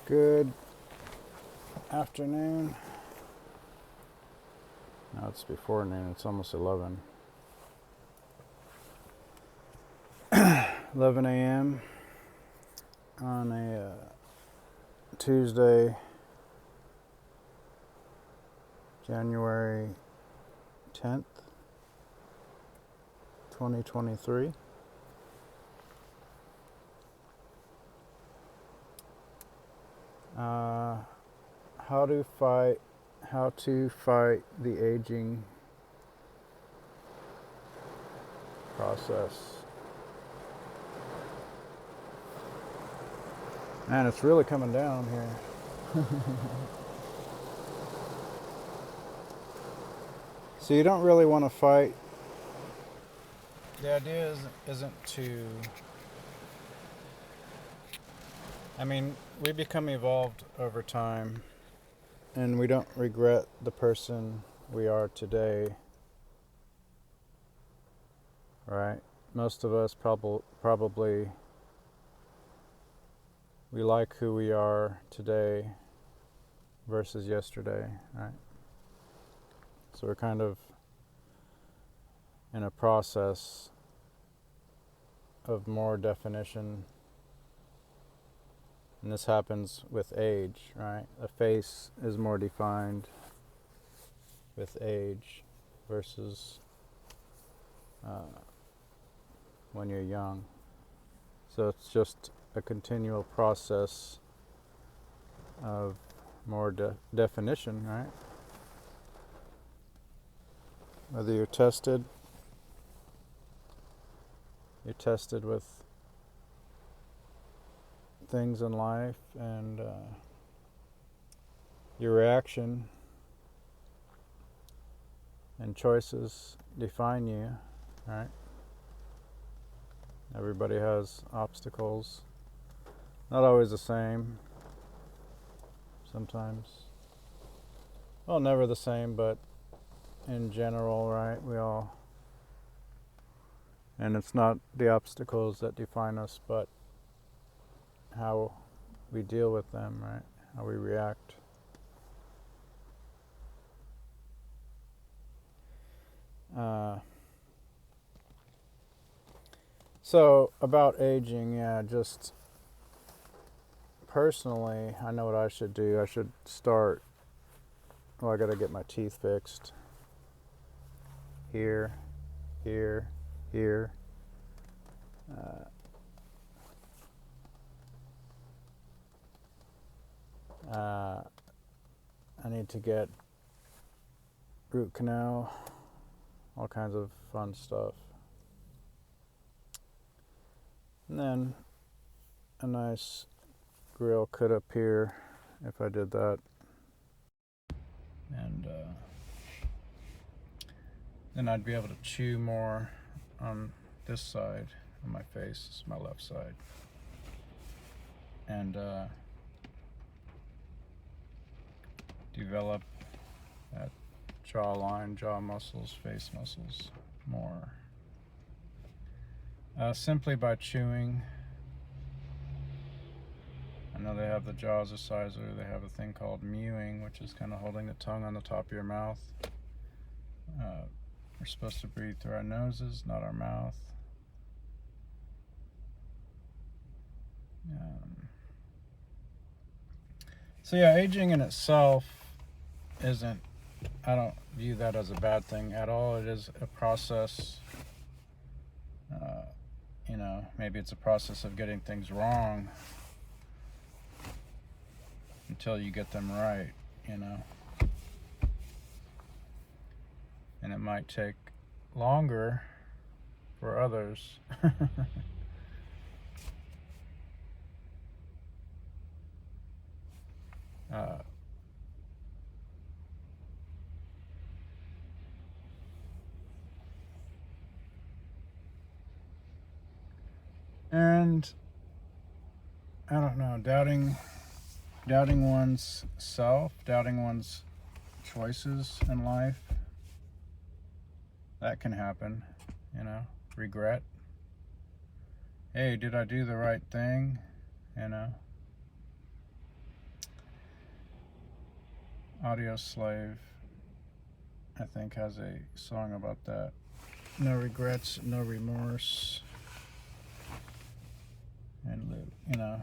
Good afternoon. Now it's before noon, it's almost 11. 11 a.m. on a Tuesday, January 10th, 2023. How to fight the aging process. Man, it's really coming down here. So you don't really want to fight. The idea isn't to... we become evolved over time, and we don't regret the person we are today, right? Most of us probably we like who we are today versus yesterday, right? So we're kind of in a process of more definition. And this happens with age, right? A face is more defined with age versus when you're young. So it's just a continual process of more definition, right? Whether you're tested with things in life, and your reaction and choices define you, right? Everybody has obstacles, not always the same, sometimes, well, never the same, but in general, right? We all, and it's not the obstacles that define us, but how we deal with them, right? How we react. So about aging, just personally, I know what I should do. I should start, I gotta get my teeth fixed. Here. I need to get root canal, all kinds of fun stuff. And then a nice grill could appear if I did that. And then I'd be able to chew more on this side of my face. This is my left side. And develop that jawline, jaw muscles, face muscles more. Simply by chewing. I know they have the Jaws-erciser. They have a thing called mewing, which is kind of holding the tongue on the top of your mouth. We're supposed to breathe through our noses, not our mouth. So yeah, aging in itself isn't, I don't view that as a bad thing at all. It is a process. Maybe it's a process of getting things wrong until you get them right, And it might take longer for others. And I don't know, doubting one's self, doubting one's choices in life, that can happen, regret. Hey, did I do the right thing? Audioslave, I think, has a song about that. No regrets, no remorse, and live, you know.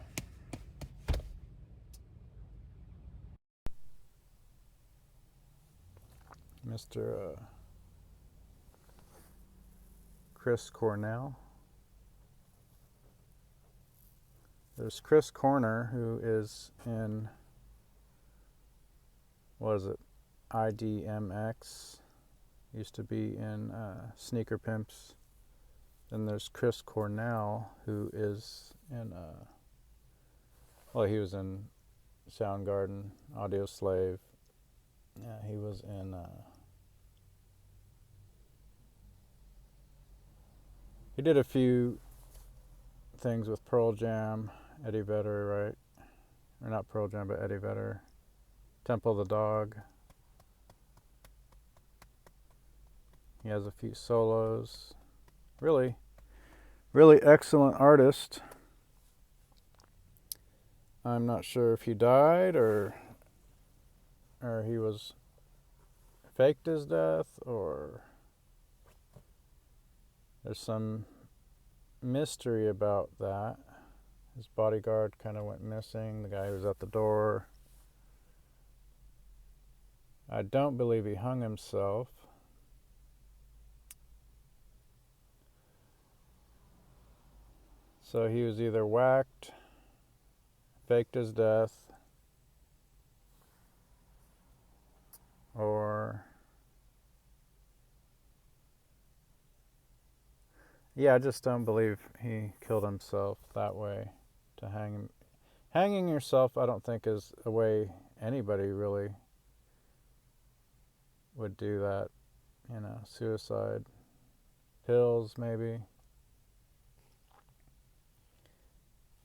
Mr. Chris Cornell. There's Chris Corner, who is in, what is it, IDMX. Used to be in Sneaker Pimps. Then there's Chris Cornell, who is in, well, he was in Soundgarden, Audioslave. Yeah, he was in, he did a few things with Pearl Jam, Eddie Vedder, right? Or not Pearl Jam, but Eddie Vedder. Temple of the Dog. He has a few solos. Really, really excellent artist. I'm not sure if he died or he was faked his death, or there's some mystery about that. His bodyguard kind of went missing, the guy who was at the door. I don't believe he hung himself. So he was either whacked, faked his death, or yeah, I just don't believe he killed himself that way. To hanging yourself, I don't think is a way anybody really would do that. You know, suicide, pills maybe.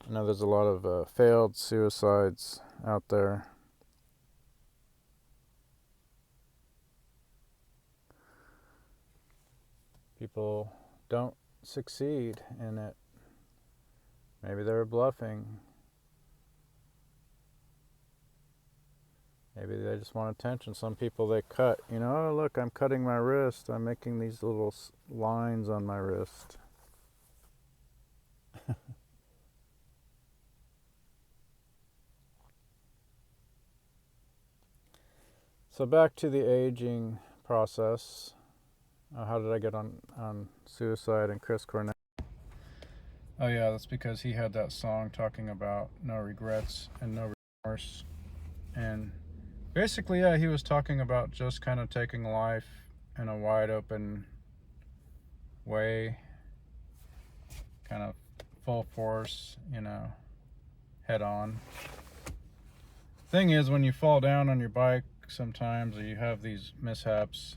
I know there's a lot of failed suicides out there. People don't succeed in it. Maybe they're bluffing. Maybe they just want attention. Some people, they cut, you know, oh, look, I'm cutting my wrist. I'm making these little lines on my wrist. So back to the aging process. How did I get on suicide and Chris Cornell? Oh yeah, that's because he had that song talking about no regrets and no remorse. And basically, yeah, he was talking about just kind of taking life in a wide open way, kind of full force, you know, head on. Thing is, when you fall down on your bike sometimes, or you have these mishaps,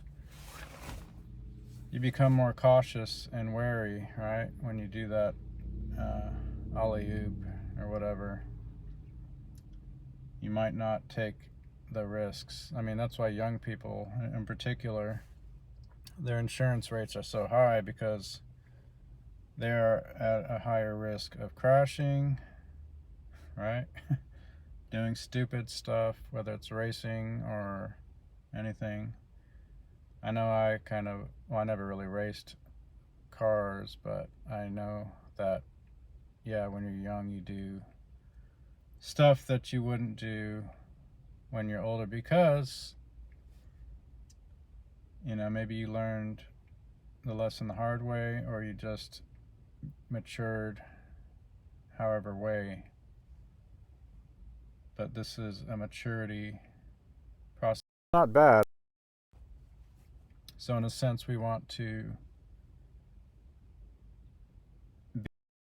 you become more cautious and wary, right? When you do that ollie-oop or whatever, you might not take the risks. I mean, that's why young people in particular, their insurance rates are so high, because they are at a higher risk of crashing, right? Doing stupid stuff, whether it's racing or anything. I know I never really raced cars, but I know that, yeah, when you're young, you do stuff that you wouldn't do when you're older, because, you know, maybe you learned the lesson the hard way, or you just matured however way. But this is a maturity process. Not bad. So in a sense, we want to be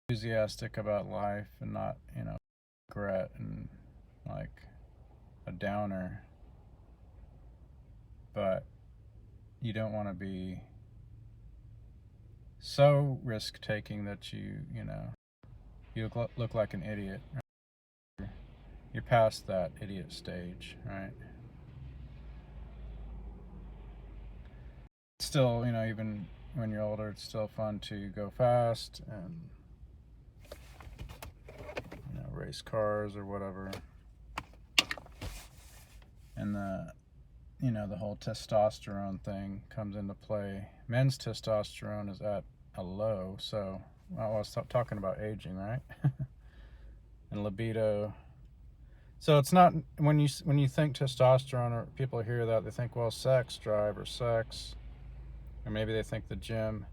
enthusiastic about life and not, you know, regret and like a downer. But you don't want to be so risk-taking that you look like an idiot. You're past that idiot stage, right? Still, you know, even when you're older, it's still fun to go fast and, you know, race cars or whatever. and the whole testosterone thing comes into play. Men's testosterone is at a low, so I was talking about aging, right? And libido. So it's not, when you think testosterone, or people hear that, they think, well, sex drive or sex, or maybe they think the gym.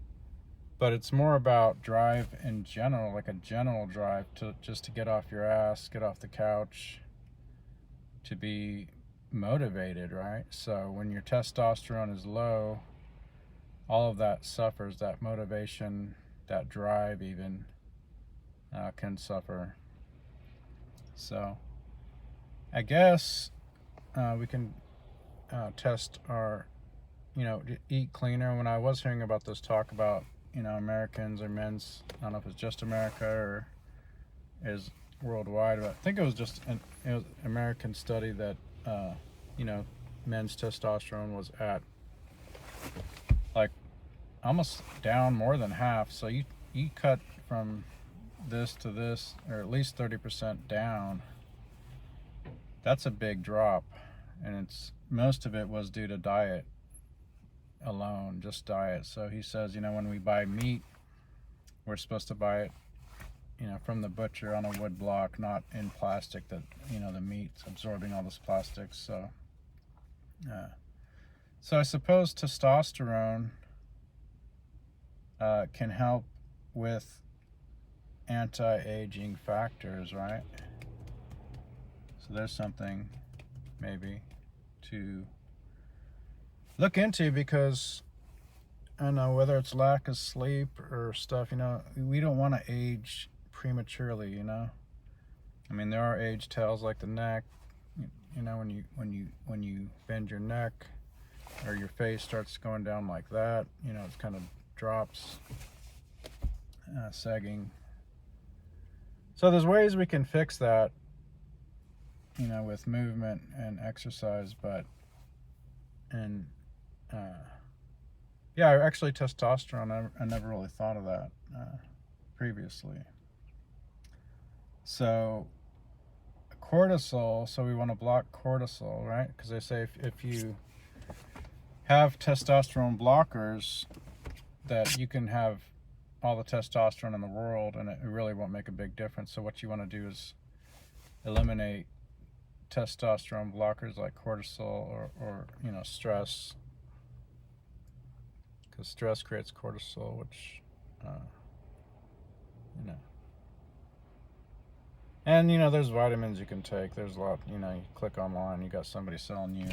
But it's more about drive in general, like a general drive to just to get off your ass, get off the couch, to be motivated, right? So when your testosterone is low, all of that suffers. That motivation, that drive even can suffer. So I guess we can test our, eat cleaner. When I was hearing about this talk about, Americans or men's, I don't know if it's just America or is worldwide, but I think it was just an American study that, men's testosterone was at like almost down more than half. So you cut from this to this, or at least 30% down. That's a big drop, and most of it was due to diet alone, just diet. So he says, when we buy meat, we're supposed to buy it, from the butcher on a wood block, not in plastic, that, the meat's absorbing all this plastic. So I suppose testosterone can help with anti-aging factors, right? So there's something maybe to look into, because I don't know, whether it's lack of sleep or stuff, we don't want to age prematurely, I mean, there are age tells like the neck, when you bend your neck or your face starts going down like that, it kind of drops, sagging. So there's ways we can fix that, with movement and exercise, yeah, actually testosterone, I never really thought of that previously. So cortisol, so we want to block cortisol, right? Because they say if you have testosterone blockers, that you can have all the testosterone in the world and it really won't make a big difference. So what you want to do is eliminate testosterone blockers like cortisol or stress, because stress creates cortisol, which and there's vitamins you can take. There's a lot, you click online, you got somebody selling you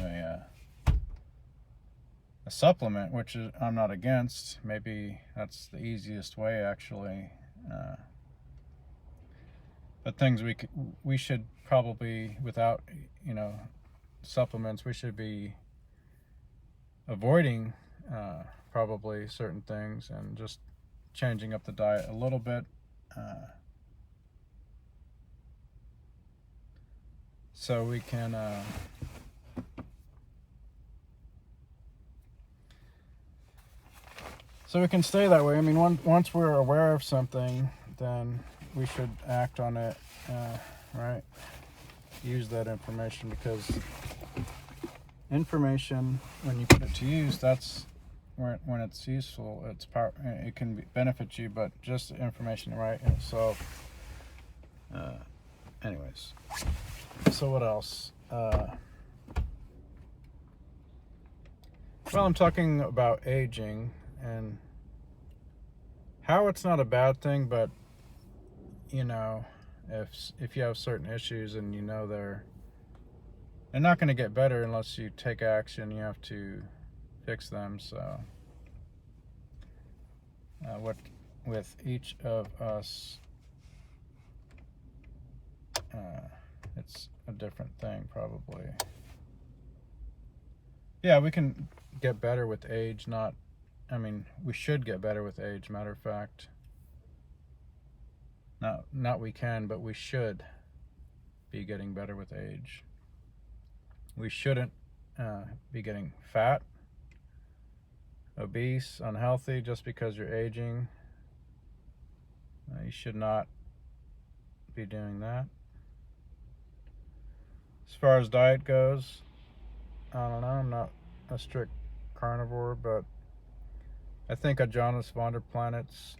a supplement, which I'm not against. Maybe that's the easiest way, actually. But things we should probably, without supplements, we should be avoiding probably certain things and just changing up the diet a little bit. So we can stay that way. I mean, once we're aware of something, then we should act on it, right? Use that information, because information, when you put it to use, that's when it's useful. It's it can benefit you, but just information, right, in itself. Anyways, so what else? Well, I'm talking about aging and how it's not a bad thing, but if you have certain issues and they're not going to get better unless you take action, you have to fix them. So what with each of us, it's a different thing, probably. Yeah, we can get better with age. We should get better with age, matter of fact. Not we can, but we should be getting better with age. We shouldn't be getting fat, obese, unhealthy just because you're aging. You should not be doing that. As far as diet goes, I don't know, I'm not a strict carnivore, but I think of Jonas von der Planets,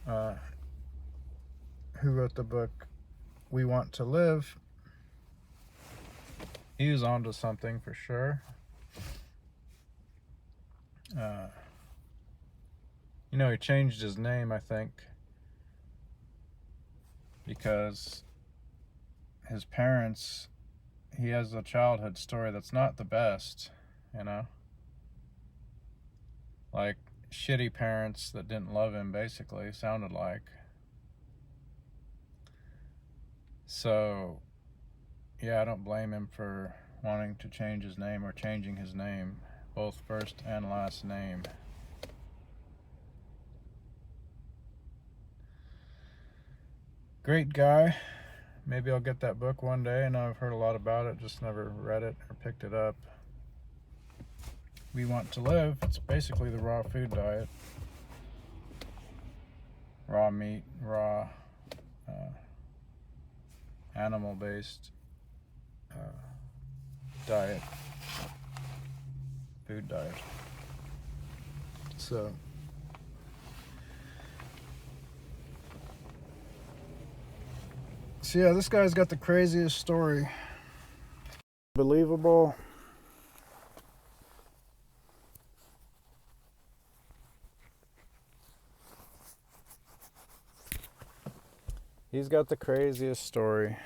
who wrote the book We Want to Live. He was onto something for sure. He changed his name, I think, because his parents, he has a childhood story that's not the best, like shitty parents that didn't love him, basically, sounded like. So, yeah, I don't blame him for wanting to change his name or changing his name, both first and last name. Great guy. Maybe I'll get that book one day. I know I've heard a lot about it, just never read it or picked it up. We Want to Live. It's basically the raw food diet. Raw meat, raw animal-based diet. Food diet. So yeah, this guy's got the craziest story. Believable. He's got the craziest story.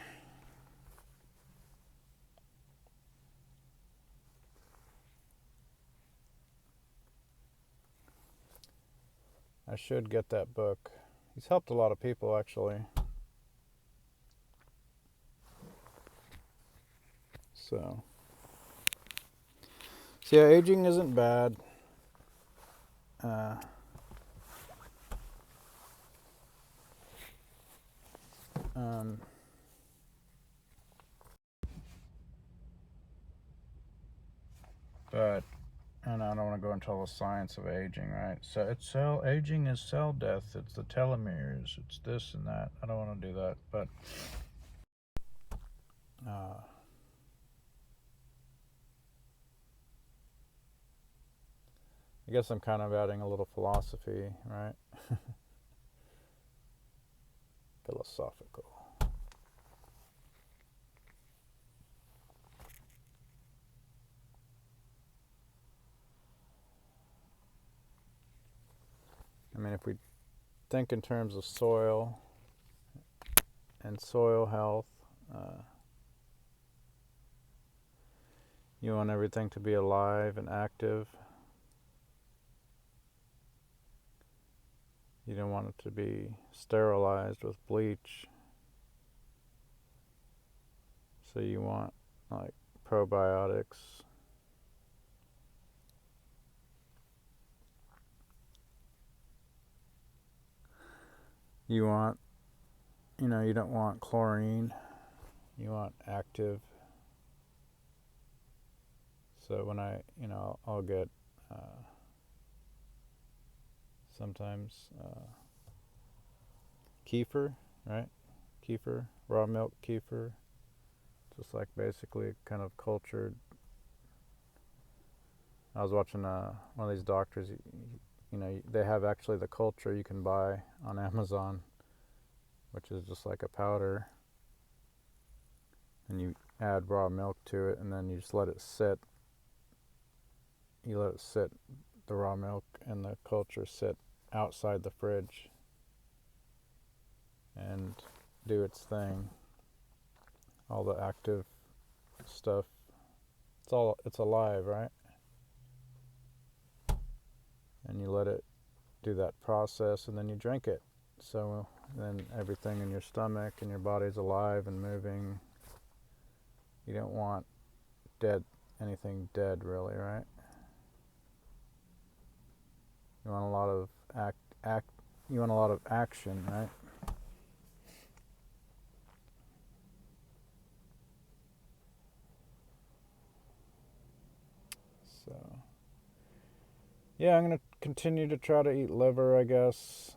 I should get that book. He's helped a lot of people, actually. So yeah, aging isn't bad. But, and I don't want to go into all the science of aging, right? So aging is cell death. It's the telomeres. It's this and that. I don't want to do that, but I guess I'm kind of adding a little philosophy, right? Philosophical. I mean, if we think in terms of soil and soil health, you want everything to be alive and active. You don't want it to be sterilized with bleach. So you want like probiotics. You want, you don't want chlorine. You want active. So when I'll get sometimes kefir, right? Kefir, raw milk kefir. Just like basically kind of cultured. I was watching one of these doctors, they have actually the culture you can buy on Amazon, which is just like a powder. And you add raw milk to it, and then you just let it sit. You let it sit, the raw milk and the culture sit outside the fridge and do its thing. All the active stuff, it's alive, right? And you let it do that process, and then you drink it. So then everything in your stomach and your body's alive and moving. You don't want anything dead, really, right? You want a lot of you want a lot of action, right? So yeah, I'm gonna continue to try to eat liver, I guess.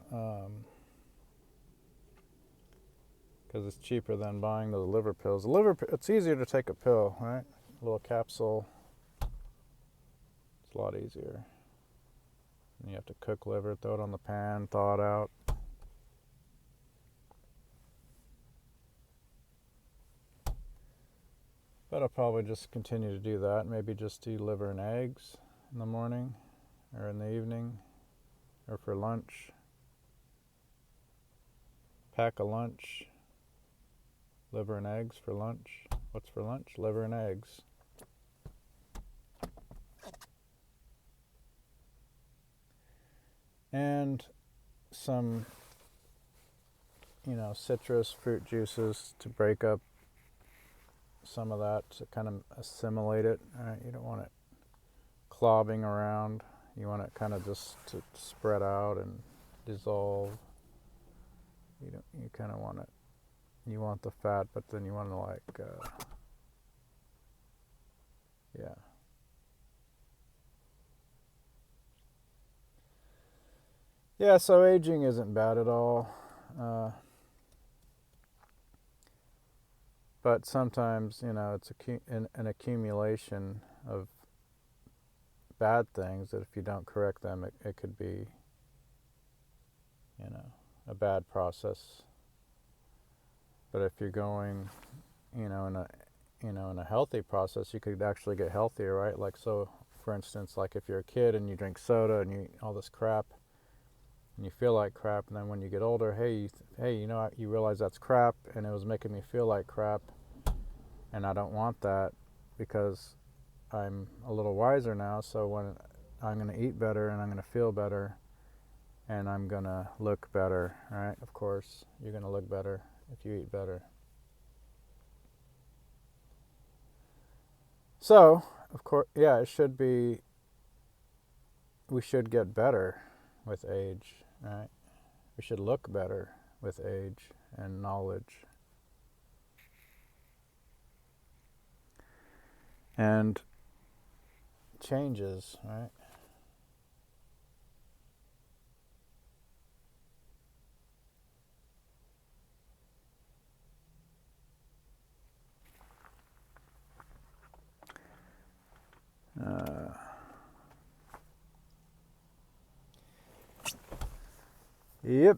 because it's cheaper than buying those liver pills. It's easier to take a pill, right? A little capsule. It's a lot easier. And you have to cook liver, throw it on the pan, thaw it out. But I'll probably just continue to do that. Maybe just do liver and eggs in the morning or in the evening or for lunch. Pack a lunch. Liver and eggs for lunch. What's for lunch? Liver and eggs. And some, citrus fruit juices to break up some of that, to kind of assimilate it. Right? You don't want it clobbing around. You want it kind of just to spread out and dissolve. You kind of want it. You want the fat, but then you want to yeah. Yeah, so aging isn't bad at all. But sometimes, it's an accumulation of bad things that if you don't correct them, it could be, a bad process. But if you're going, in a healthy process, you could actually get healthier, right? Like, so, for instance, like if you're a kid and you drink soda and you eat all this crap, and you feel like crap, and then when you get older, you realize that's crap, and it was making me feel like crap, and I don't want that because I'm a little wiser now. So when I'm going to eat better, and I'm going to feel better, and I'm going to look better, right? Of course, you're going to look better if you eat better. So, of course, yeah, we should get better with age, right? We should look better with age and knowledge. And changes, right? Yep.